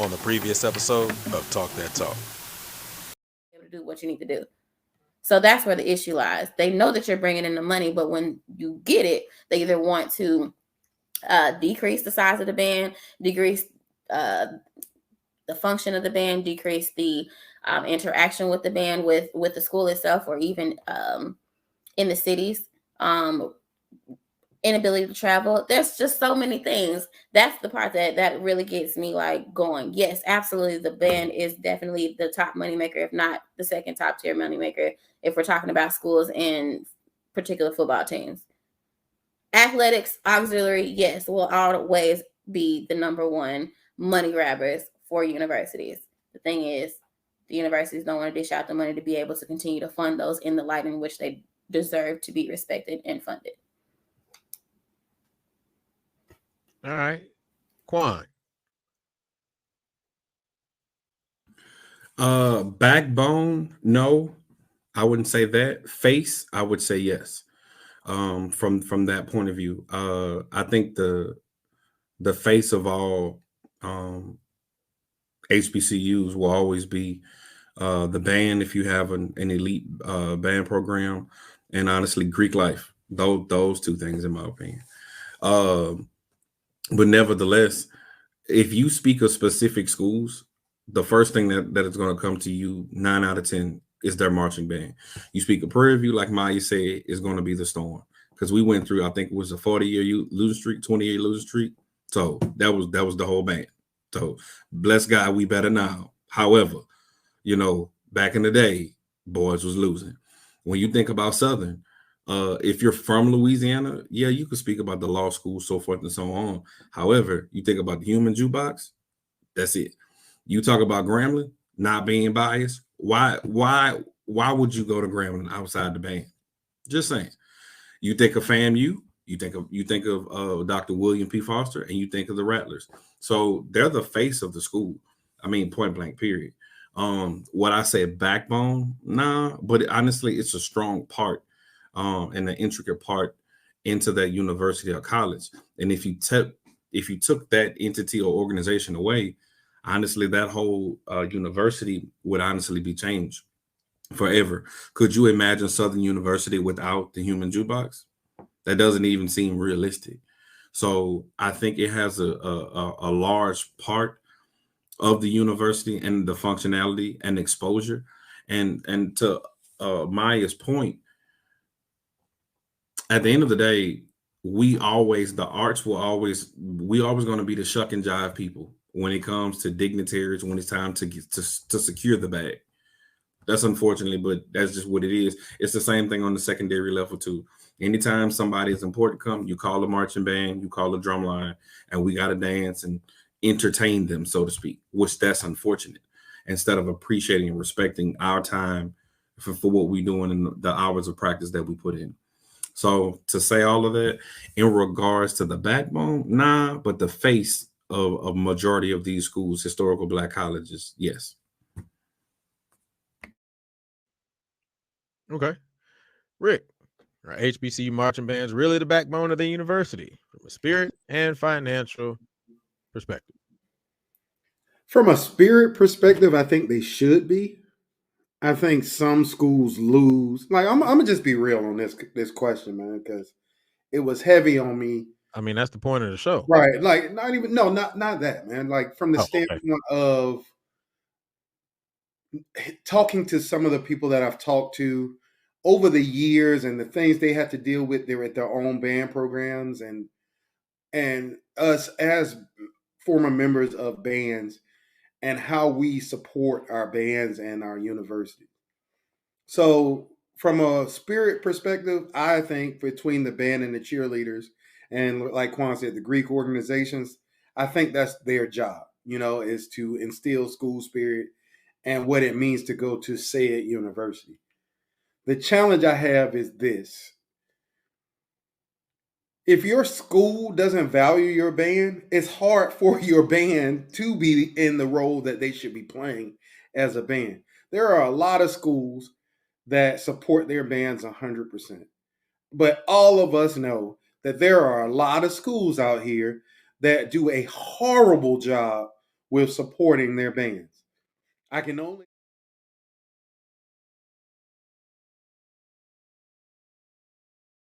on the previous episode of Talk That Talk. Able to do what you need to do. So that's where the issue lies. They know that you're bringing in the money, but when you get it, they either want to decrease the size of the band, decrease the function of the band, decrease the interaction with the band with the school itself, or even in the cities. Inability to travel. There's just so many things. That's the part that really gets me like going. Yes, absolutely. The band is definitely the top moneymaker, if not the second top tier moneymaker, if we're talking about schools and particular football teams. Athletics, auxiliary, yes, will always be the number one money grabbers for universities. The thing is, the universities don't want to dish out the money to be able to continue to fund those in the light in which they deserve to be respected and funded. All right. Quan. Backbone, no, I wouldn't say that. Face, I would say yes. From that point of view, I think the face of all HBCUs will always be the band, if you have an elite band program, and honestly, Greek life. Those two things, in my opinion. But nevertheless, if you speak of specific schools, the first thing that is going to come to you 9 out of 10 is their marching band. You speak of Prairie View, like Maya said, is going to be the Storm, because we went through, I think it was a 40-year losing streak, 28 losing streak. So that was the whole band. So bless God, we better now. However, back in the day, boys was losing. When you think about Southern, if you're from Louisiana, yeah, you could speak about the law school, so forth and so on. However, you think about the human jukebox, that's it. You talk about Grambling not being biased. Why would you go to Grambling outside the band? Just saying. You think of FAMU, you think of Dr. William P. Foster, and you think of the Rattlers. So they're the face of the school. I mean, point blank, period. What I say, backbone, nah, but honestly, it's a strong part and an intricate part into that university or college. And if you took that entity or organization away, honestly, that whole university would honestly be changed forever. Could you imagine Southern University without the human jukebox? That doesn't even seem realistic. So I think it has a large part of the university and the functionality and exposure. And to Maya's point, at the end of the day, we always going to be the shuck and jive people when it comes to dignitaries, when it's time to secure the bag. That's unfortunately, but that's just what it is. It's the same thing on the secondary level too. Anytime somebody is important come, you call a marching band, you call a drum line, and we got to dance and entertain them, so to speak, which that's unfortunate. Instead of appreciating and respecting our time for what we're doing and the hours of practice that we put in. So to say all of that in regards to the backbone, nah, but the face of a majority of these schools, historical Black colleges, yes. Okay. Rick, are HBCU marching bands really the backbone of the university from a spirit and financial perspective? From a spirit perspective, I think they should be. I think some schools lose. Like I'm gonna just be real on this question, man, because it was heavy on me. I mean, that's the point of the show, right? Like not that, man. Like from the standpoint of talking to some of the people that I've talked to over the years and the things they had to deal with there at their own band programs, and us as former members of bands and how we support our bands and our university. So from a spirit perspective, I think between the band and the cheerleaders, and like Quan said, the Greek organizations, I think that's their job, is to instill school spirit and what it means to go to said university. The challenge I have is this. If your school doesn't value your band, it's hard for your band to be in the role that they should be playing as a band. There are a lot of schools that support their bands 100%. But all of us know that there are a lot of schools out here that do a horrible job with supporting their bands. I can only